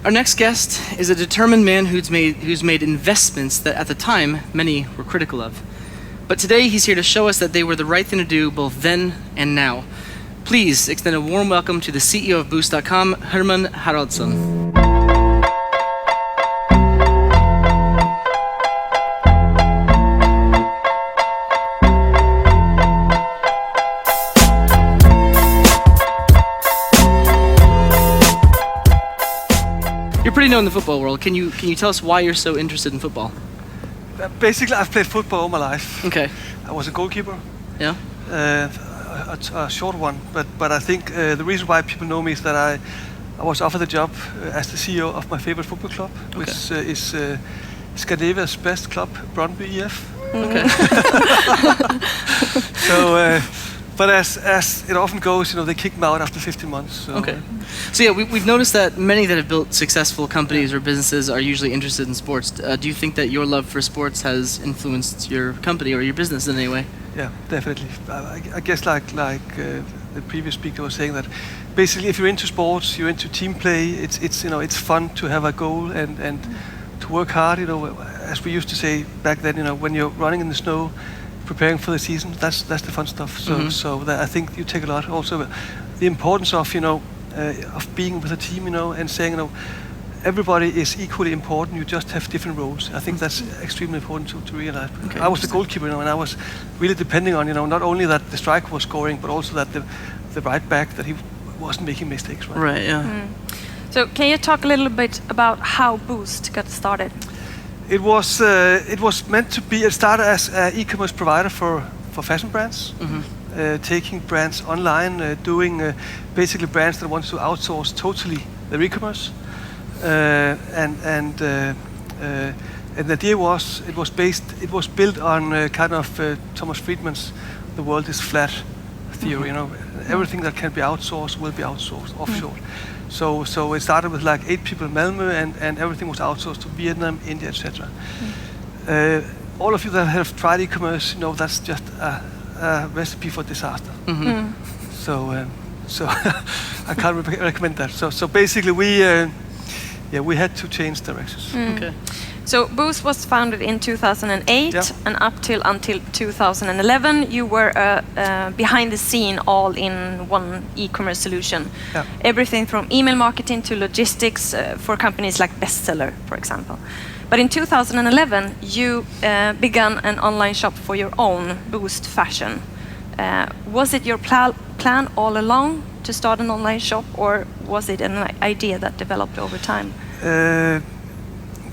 Our next guest is a determined man who's made investments that at the time many were critical of. But today he's here to show us that they were the right thing to do both then and now. Please extend a warm welcome to the CEO of Boozt.com, Hermann Haraldsson. You're pretty known in the football world. Can you tell us why you're so interested in football? Basically, I've played football all my life. Okay. I was a goalkeeper. Yeah. A short one, but I think the reason why people know me is that I was offered the job as the CEO of my favorite football club, which is Scandinavia's best club, Brøndby IF. Okay. So, but as it often goes, they kicked me out after 15 months. So, okay. So yeah, we've noticed that many that have built successful companies or businesses are usually interested in sports. Do you think that your love for sports has influenced your company or your business in any way? Yeah, definitely. I guess like the previous speaker was saying, that basically if you're into sports, you're into team play. It's fun to have a goal and to work hard. As we used to say back then, when you're running in the snow, preparing for the season, that's the fun stuff. So that I think you take a lot. Also, the importance of of being with a team, and saying everybody is equally important. You just have different roles. I think that's extremely important to realize. Okay, I was the goalkeeper, and I was really depending on not only that the striker was scoring, but also that the right back, that he wasn't making mistakes. Right. Yeah. So can you talk a little bit about how Boozt got started? It was meant to be. It started as an e-commerce provider for fashion brands, taking brands online, doing basically brands that want to outsource totally their e-commerce, and the idea was it was built on kind of Thomas Friedman's "the world is flat" theory. Everything that can be outsourced will be outsourced offshore. So it started with like 8 people in Malmö, and everything was outsourced to Vietnam, India, etc. All of you that have tried e-commerce, that's just a recipe for disaster. So I can't recommend that. So basically, we had to change directions. Okay. So Boozt was founded in 2008, and until 2011, you were behind the scene, all in one e-commerce solution. Yeah. Everything from email marketing to logistics for companies like Bestseller, for example. But in 2011, you began an online shop for your own, Boozt Fashion. Was it your plan all along to start an online shop, or was it an idea that developed over time?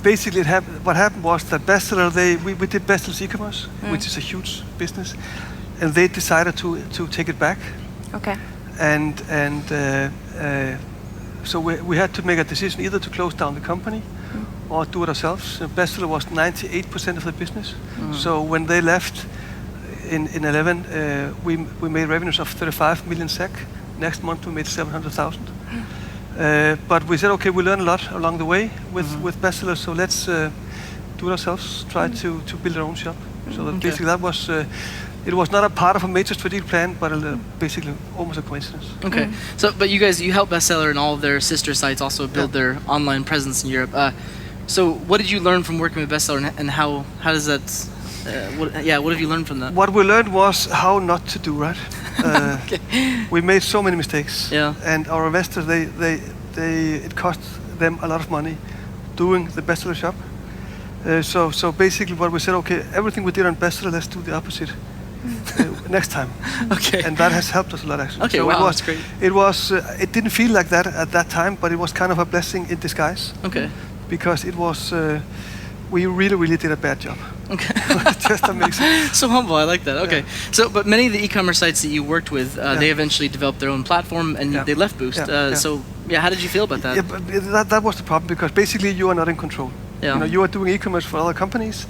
Basically, what happened was that Bestseller, we did Bestseller's e-commerce, which is a huge business, and they decided to take it back. Okay. And so we had to make a decision either to close down the company or do it ourselves. Bestseller was 98% of the business. So when they left in 11, we made revenues of 35 million SEK. Next month we made 700,000. But we said, okay, we learned a lot along the way with Bestseller, so let's do it ourselves, try to build our own shop. So that basically that was, it was not a part of a major strategic plan, but basically almost a coincidence. Okay. So, but you help Bestseller and all of their sister sites also build their online presence in Europe. So what did you learn from working with Bestseller, and how does that, what have you learned from that? What we learned was how not to do, right? We made so many mistakes, and our investors, it cost them a lot of money doing the Bestseller shop. So basically, what we said, okay, everything we did on Bestseller, let's do the opposite next time. Okay. And that has helped us a lot, actually. Okay, so wow, that's great. It didn't feel like that at that time, but it was kind of a blessing in disguise. Okay. Because it was, we really did a bad job. Okay. Just amazing. So humble, I like that. Okay. Yeah. So, but many of the e-commerce sites that you worked with, they eventually developed their own platform, and they left Boozt. So, how did you feel about that? Yeah, but that was the problem, because basically you are not in control. Yeah. You are doing e-commerce for other companies,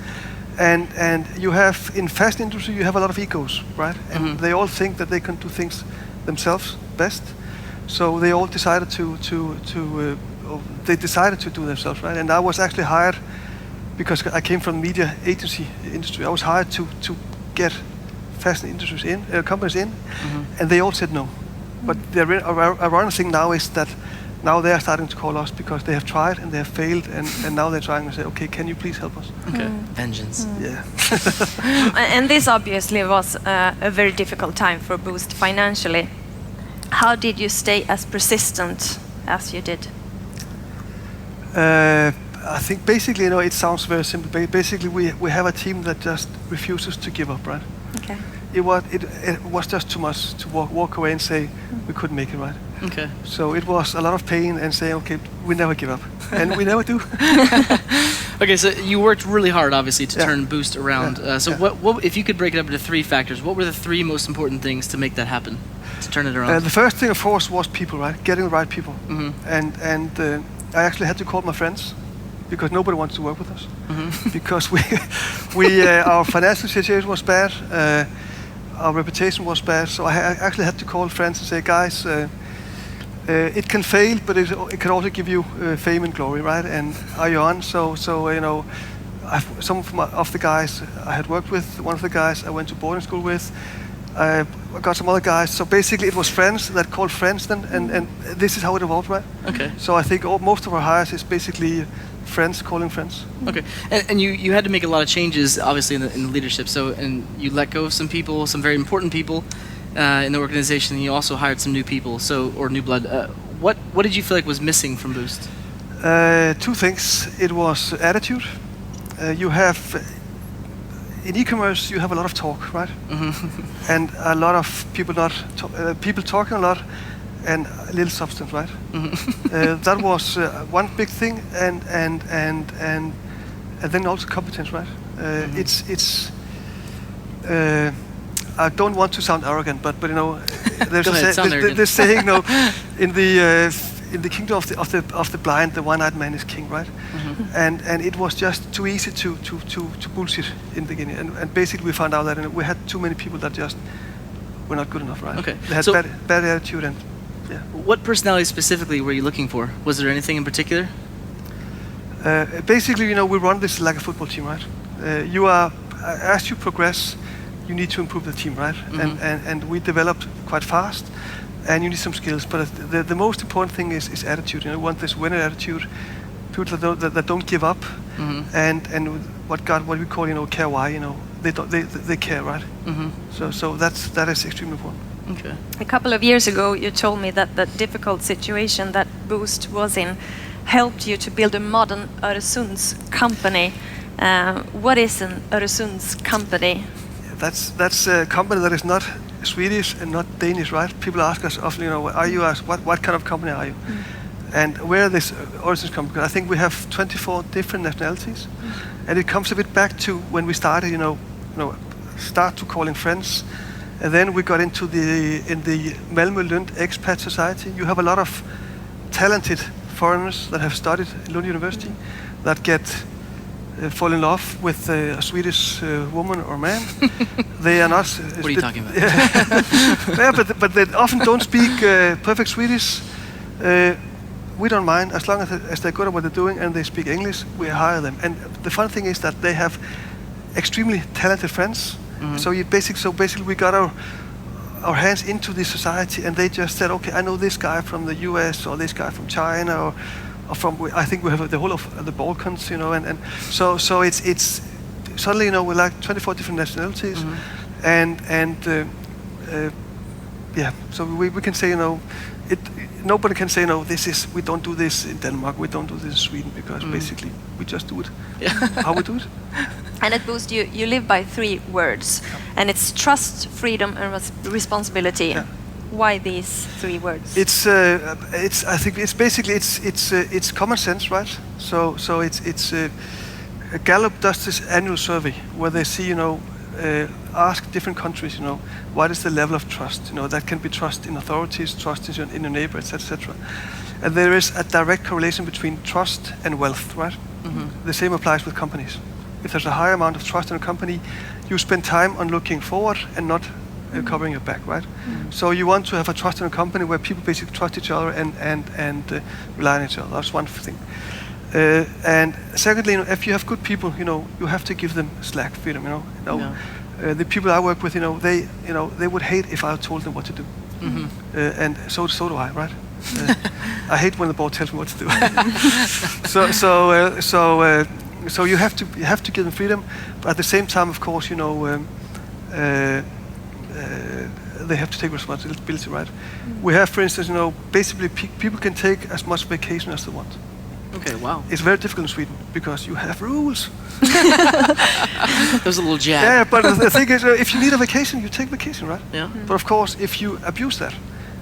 and you have, in fashion industry, you have a lot of egos, right? And they all think that they can do things themselves best. So they all decided to do themselves, right? And I was actually hired, because I came from the media agency industry. I was hired to get fashion industries companies in, and they all said no. But the ironic thing now is that now they are starting to call us because they have tried and they have failed, and now they're trying to say, okay, can you please help us? Okay. Vengeance. Yeah. And this obviously was a very difficult time for Boozt financially. How did you stay as persistent as you did? I think basically, it sounds very simple. Basically, we have a team that just refuses to give up, right? Okay. It was just too much to walk away and say we couldn't make it, right? Okay. So it was a lot of pain and saying, okay, we never give up, and we never do. Okay, so you worked really hard, obviously, to turn Boozt around. So Yeah. what if you could break it up into 3 factors? What were the 3 most important things to make that happen, to turn it around? The first thing, of course, was people, right? Getting the right people. And I actually had to call my friends because nobody wants to work with us because our financial situation was bad, our reputation was bad. So I actually had to call friends and say, guys, it can fail, but it can also give you fame and glory, right? And are you on? So some of the guys I had worked with, one of the guys I went to boarding school with, I got some other guys. So basically, it was friends that called friends then, and this is how it evolved, right? Okay. So I think most of our hires is basically friends calling friends. Okay, and you had to make a lot of changes, obviously, in the leadership. So, and you let go of some people, some very important people in the organization, and you also hired some new people, or new blood. What did you feel like was missing from Boozt? 2 things. It was attitude. You have in e-commerce, you have a lot of talk, right? And a lot of people people talking a lot, and a little substance, right? That was one big thing, and then also competence, right? It's I don't want to sound arrogant, but there's this saying, in the kingdom of the blind, the one-eyed man is king, right? And it was just too easy to bullshit in the beginning, and basically we found out that we had too many people that just were not good enough, right? Okay. They had bad attitude, and yeah. What personality specifically were you looking for? Was there anything in particular? Basically, we run this like a football team, right? As you progress, you need to improve the team, right? And we developed quite fast, and you need some skills. But the most important thing is attitude. You want this winner attitude, people that don't give up, and what we call care why. They care, right? So that is extremely important. Okay. A couple of years ago, you told me that the difficult situation that Boozt was in helped you to build a modern Öresunds company. What is an Öresunds company? That's a company that is not Swedish and not Danish, right? People ask us often, what kind of company are you? And where this Öresunds company? Because I think we have 24 different nationalities, and it comes a bit back to when we started. Start to calling friends. And then we got into in the Malmö Lund expat society. You have a lot of talented foreigners that have studied at Lund University that fall in love with a Swedish woman or man. They are not. What are you talking about? Yeah, but they often don't speak perfect Swedish. We don't mind as long as they're good at what they're doing and they speak English. We hire them. And the fun thing is that they have extremely talented friends. So basically we got our hands into this society, and they just said, okay, I know this guy from the US or this guy from China or from, I think we have the whole of the Balkans, and so it's suddenly, we're like 24 different nationalities, and yeah, so we can say, nobody can say, we don't do this in Denmark, we don't do this in Sweden, because basically we just do it how we do it. And at Boozt, you live by 3 words, and it's trust, freedom, and responsibility. Yeah. Why these 3 words? I think it's basically it's common sense, right? So it's Gallup does this annual survey where they see, ask different countries, what is the level of trust? That can be trust in authorities, trust in your neighbors, etc. And there is a direct correlation between trust and wealth, right? The same applies with companies. If there's a higher amount of trust in a company, you spend time on looking forward and not covering your back, right? So you want to have a trust in a company where people basically trust each other and rely on each other. That's one thing. And secondly, if you have good people, you have to give them slack freedom. The people I work with, they would hate if I told them what to do, and so do I, right? I hate when the board tells me what to do. So you have to give them freedom, but at the same time, of course, they have to take responsibility, right? We have, for instance, basically people can take as much vacation as they want. Okay, wow. It's very difficult in Sweden because you have rules. That was a little jab. Yeah, but the thing is, if you need a vacation, you take vacation, right? Yeah. But of course, if you abuse that,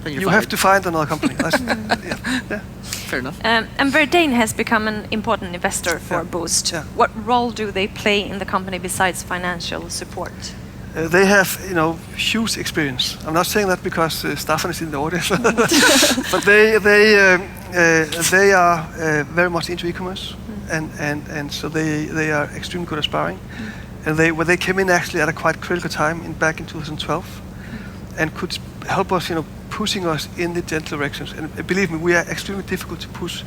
Then you're you have fired. to find another company. Yeah. Fair enough. And Verdane has become an important investor for Yeah. Boost. Yeah. What role do they play in the company besides financial support? They have, huge experience. I'm not saying that because Staffan is in the audience, but they are very much into e-commerce, and so they are extremely good at sparring. And they came in actually at a quite critical time back in 2012, and could help us, pushing us in the gentle directions. And believe me, we are extremely difficult to push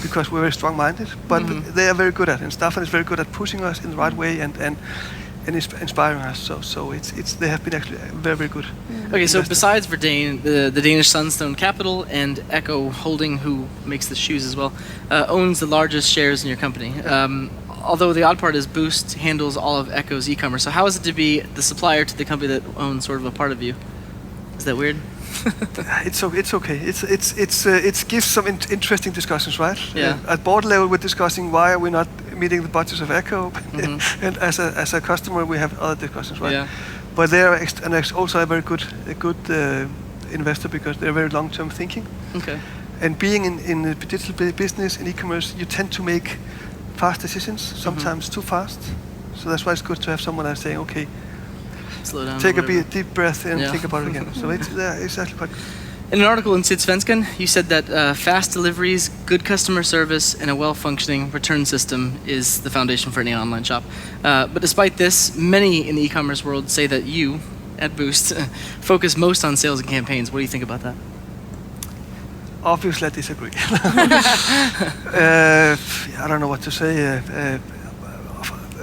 because we're very strong-minded. But they are very good at it, and Staffan is very good at pushing us in the right way and inspiring us. So they have been actually very, very good. Okay, so investors. besides Verdane, the Danish Sunstone Capital and Echo Holding, who makes the shoes as well, owns the largest shares in your company. Although the odd part is Boost handles all of Echo's e-commerce. So how is it to be the supplier to the company that owns sort of a part of you? Is that weird? It's okay. It gives some interesting discussions, right? Yeah. At board level, we're discussing why are we not meeting the budgets of Echo, and as a customer, we have other discussions, right? Yeah. But they are also a very good investor because they're very long-term thinking. Okay. And being in the digital business and e-commerce, you tend to make fast decisions, sometimes too fast. So that's why it's good to have someone that's saying, okay, Slow down. take or a whatever. deep breath and Yeah. think about it again. So it's actually quite good. In an article in Sydsvenskan, you said that fast deliveries, good customer service, and a well-functioning return system is the foundation for any online shop. But despite this, many in the e-commerce world say that you, at Boost, focus most on sales and campaigns. What do you think about that? Obviously, I disagree. I don't know what to say.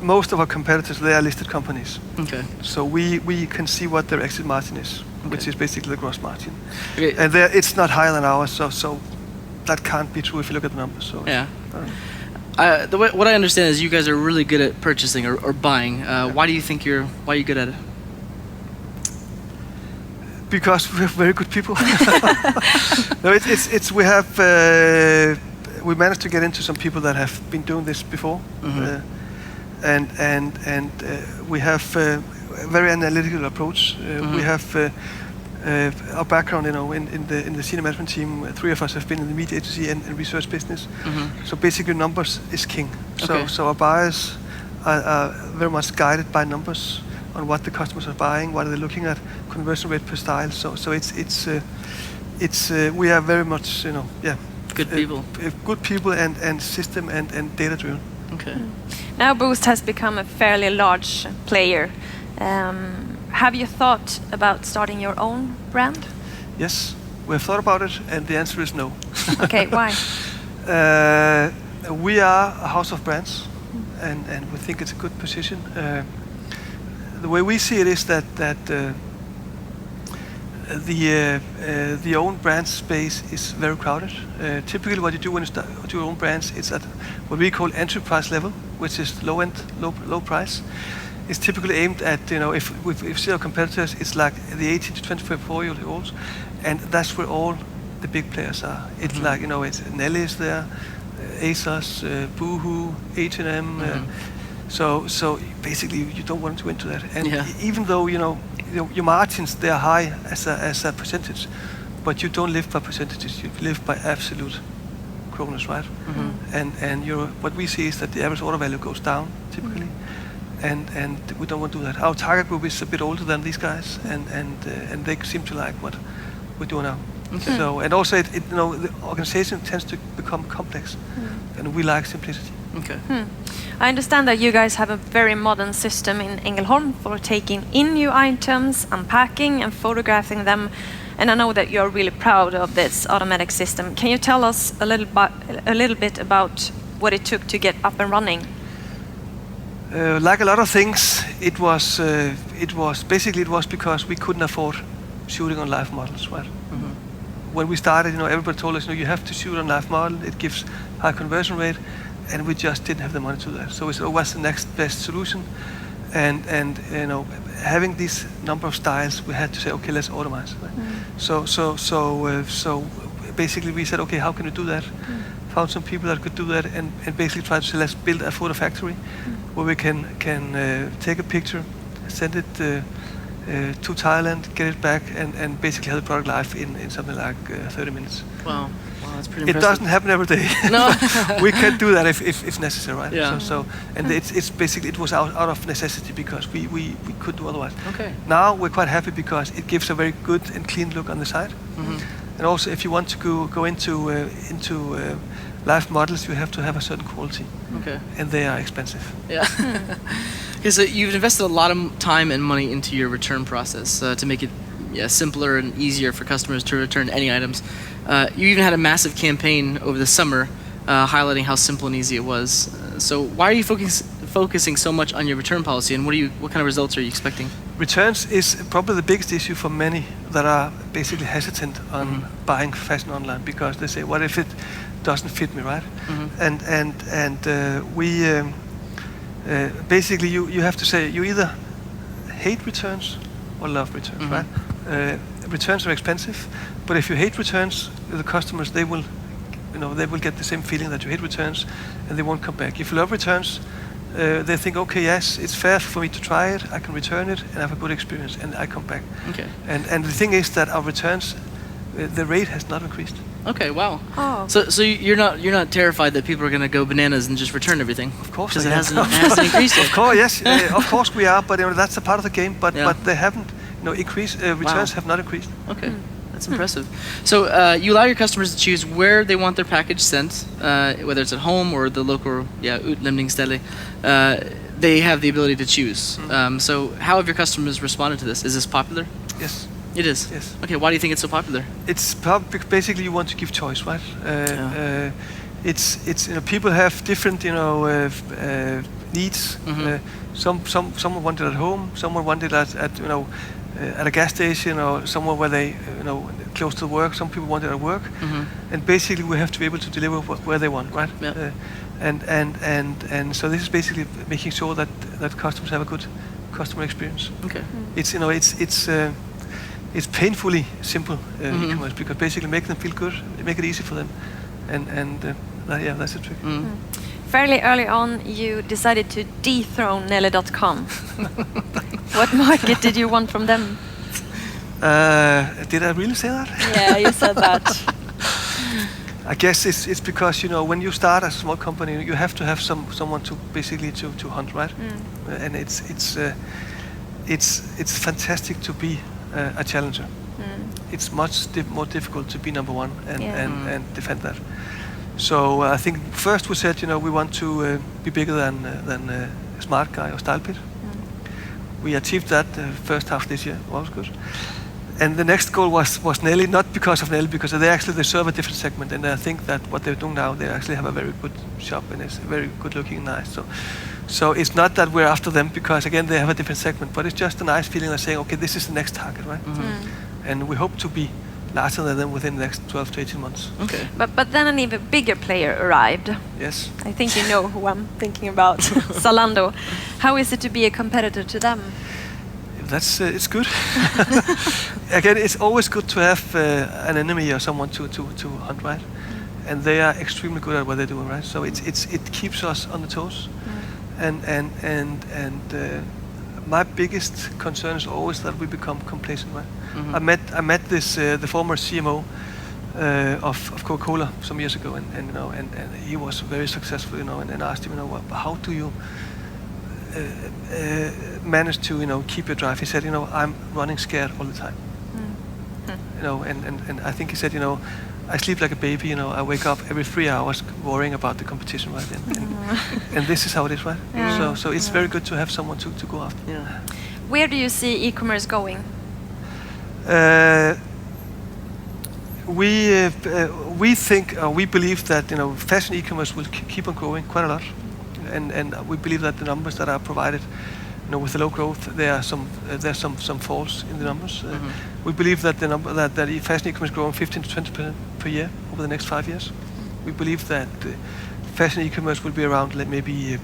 Most of our competitors, they are listed companies. Okay. So we can see what their exit margin is, which is basically the gross margin. Okay. And it's not higher than ours, so that can't be true if you look at the numbers. So Yeah. What I understand is you guys are really good at purchasing or buying. Why do you think why are you good at it? Because we have very good people. No, we managed to get into some people that have been doing this before, and we have a very analytical approach. We have our background, in the senior management team. 3 of us have been in the media agency and research business. So basically, numbers is king. So our buyers are very much guided by numbers on what the customers are buying, what are they looking at, conversion rate per style. So it's we are very much Good people. Good people and system and data driven. Okay. Now Boost has become a fairly large player. Have you thought about starting your own brand? Yes, we have thought about it, and the answer is no. Okay, why? We are a house of brands, and we think it's a good position. The way we see it is that the own brand space is very crowded. Typically, what you do when you start your own brands, it's at what we call enterprise level, which is low price. It's typically aimed at, if we see our competitors, it's like the 18 to 24-year-olds, and that's where all the big players are. It's like, it's Nelly's there, ASOS, Boohoo, H&M. So basically, you don't want to go into that. And even though, your margins, they are high as a percentage, but you don't live by percentages, you live by absolute kroners, right? And what we see is that the average order value goes down, typically. And we don't want to do that. Our target group is a bit older than these guys, and they seem to like what we do now. So, and also, the organization tends to become complex, and we like simplicity. Okay. I understand that you guys have a very modern system in Ängelholm for taking in new items, unpacking and photographing them, and I know that you're really proud of this automatic system. Can you tell us a little bit about what it took to get up and running? Like a lot of things, it was because we couldn't afford shooting on live models, right? when we started, everybody told us, you have to shoot on live model. It gives high conversion rate, and we just didn't have the money to do that. So we said, what's the next best solution? And having this number of styles, we had to say, okay, let's automate. Right? So basically we said, okay, how can we do that? Found some people that could do that, and basically tried to say, let's build a photo factory where we can take a picture, send it to Thailand, get it back, and basically have the product live in something like 30 minutes. Wow, that's pretty It impressive. doesn't happen every day. No. We can do that if necessary, right? Yeah. And it's basically, it was out of necessity because we couldn't do otherwise. Okay. Now we're quite happy because it gives a very good and clean look on the site. And also, if you want to go into live models, you have to have a certain quality. Okay. And they are expensive. Yeah. Okay, so you've invested a lot of time and money into your return process to make it simpler and easier for customers to return any items. You even had a massive campaign over the summer highlighting how simple and easy it was. So why are you focusing so much on your return policy, and what kind of results are you expecting? Returns is probably the biggest issue for many that are basically hesitant on buying fashion online, because they say, what if it doesn't fit me, right? And we basically you have to say you either hate returns or love returns, right? Returns are expensive, but if you hate returns, the customers, they will get the same feeling that you hate returns, and they won't come back. If you love returns, they think, okay, yes, it's fair for me to try it, I can return it and have a good experience, and I come back. Okay. And the thing is that our returns, the rate has not increased. Okay, wow. Oh. So you're not terrified that people are going to go bananas and just return everything? Of course, because they it hasn't increased yet. Of course, yes, of course we are, but that's a part of the game. But they haven't, increased. Returns have not increased. Okay. That's impressive. So you allow your customers to choose where they want their package sent, whether it's at home or the local utlämningsställe. They have the ability to choose. So how have your customers responded to this? Is this popular? Yes. It is? Yes. Okay, why do you think it's so popular? It's basically you want to give choice, right? It's people have different needs. Someone want it at home. Someone want it at a gas station or somewhere where they close to work. Some people want it at work, and basically we have to be able to deliver where they want, right? Yeah. And so this is basically making sure that customers have a good customer experience. Okay. It's painfully simple e-commerce, because basically make them feel good, make it easy for them, and that's the trick. Fairly early on, you decided to dethrone Nelly.com. What market did you want from them? Did I really say that? Yeah, you said that. I guess it's because when you start as a small company, you have to have someone to basically to hunt, right? And it's fantastic to be a challenger. It's much more difficult to be number one and defend that. So I think first we said we want to be bigger than Smart Guy or Style Pit. We achieved that first half this year. Was good. And the next goal was Nelly, not because of Nelly, because they serve a different segment, and I think that what they're doing now, they actually have a very good shop, and it's very good looking and nice. So it's not that we're after them, because again they have a different segment, but it's just a nice feeling of saying, okay, this is the next target, right? And we hope to be larger than them within the next 12 to 18 months. Okay. But then an even bigger player arrived. Yes. I think you know who I'm thinking about. Zalando. How is it to be a competitor to them? That's it's good. Again, it's always good to have an enemy or someone to hunt, right? And they are extremely good at what they're doing, right? So it keeps us on the toes. And my biggest concern is always that we become complacent, right? I met this the former CMO of Coca-Cola some years ago, and he was very successful, and asked him, how do you manage to keep your drive? He said, I'm running scared all the time. And I think he said, I sleep like a baby. I wake up every 3 hours worrying about the competition, right? And this is how it is, right? Yeah. So it's very good to have someone to go after. Yeah. Where do you see e-commerce going? We think, we believe that fashion e-commerce will keep on growing quite a lot, and we believe that the numbers that are provided with the low growth, there's some falls in the numbers. We believe that that fashion e-commerce growing 15 to 20% per year over the next 5 years. We believe that fashion e-commerce will be around maybe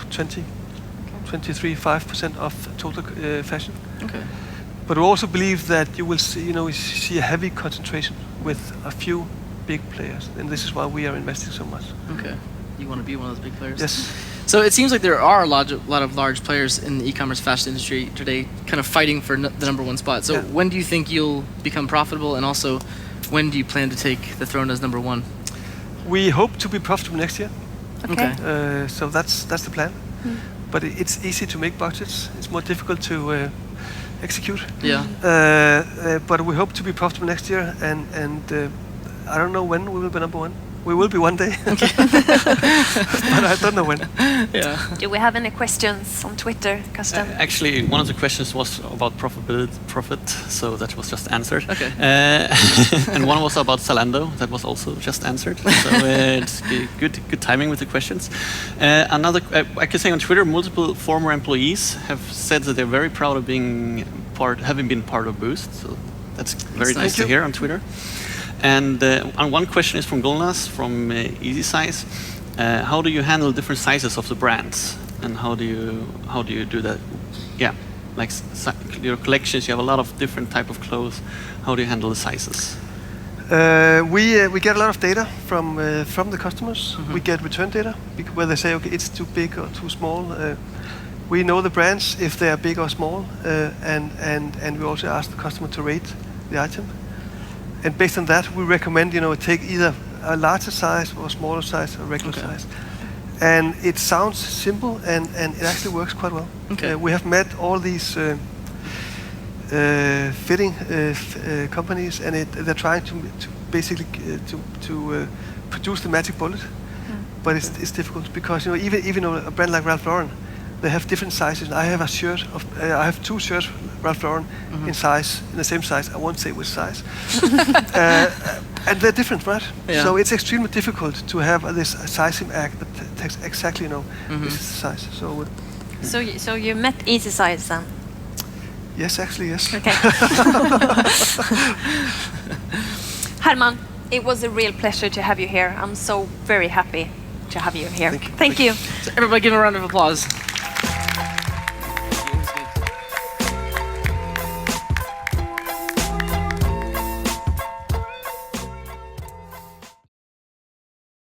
23-5% of total fashion. Okay. But we also believe that you will see a heavy concentration with a few big players, and this is why we are investing so much. Okay. You want to be one of those big players? Yes. So it seems like there are a lot of large players in the e-commerce fashion industry today, kind of fighting for the number one spot. So when do you think you'll become profitable, and also when do you plan to take the throne as number one? We hope to be profitable next year. Okay. So that's the plan. But it's easy to make budgets. It's more difficult to execute. Yeah. But we hope to be profitable next year, and I don't know when we will be number one. We will be one day, but I don't know when. Yeah. Do we have any questions on Twitter, Custom? Actually, one of the questions was about profit, so that was just answered. Okay. And one was about Zalando, that was also just answered. So it's good timing with the questions. Another, I can say on Twitter, multiple former employees have said that they're very proud of having been part of Boost. So that's very nice to hear on Twitter. And one question is from Golnas from Easy Size. How do you handle different sizes of the brands, and how do you do that? Yeah, like your collections, you have a lot of different type of clothes. How do you handle the sizes? We get a lot of data from the customers. We get return data where they say, okay, it's too big or too small. We know the brands if they are big or small, and we also ask the customer to rate the item. And based on that, we recommend take either a larger size or a smaller size or regular size. And it sounds simple, and it actually works quite well. Okay. We have met all these fitting companies, and they're trying to basically produce the magic bullet. But it's difficult because even a brand like Ralph Lauren, they have different sizes. I have I have 2 shirts Ralph Lauren in the same size. I won't say which size. And they're different, right? Yeah. So it's extremely difficult to have this sizing act that takes exactly this is the size. So you met Easy Size then? Yes, actually, yes. Okay. Hermann, it was a real pleasure to have you here. I'm so very happy to have you here. Thank you. Thank you. So everybody give him a round of applause.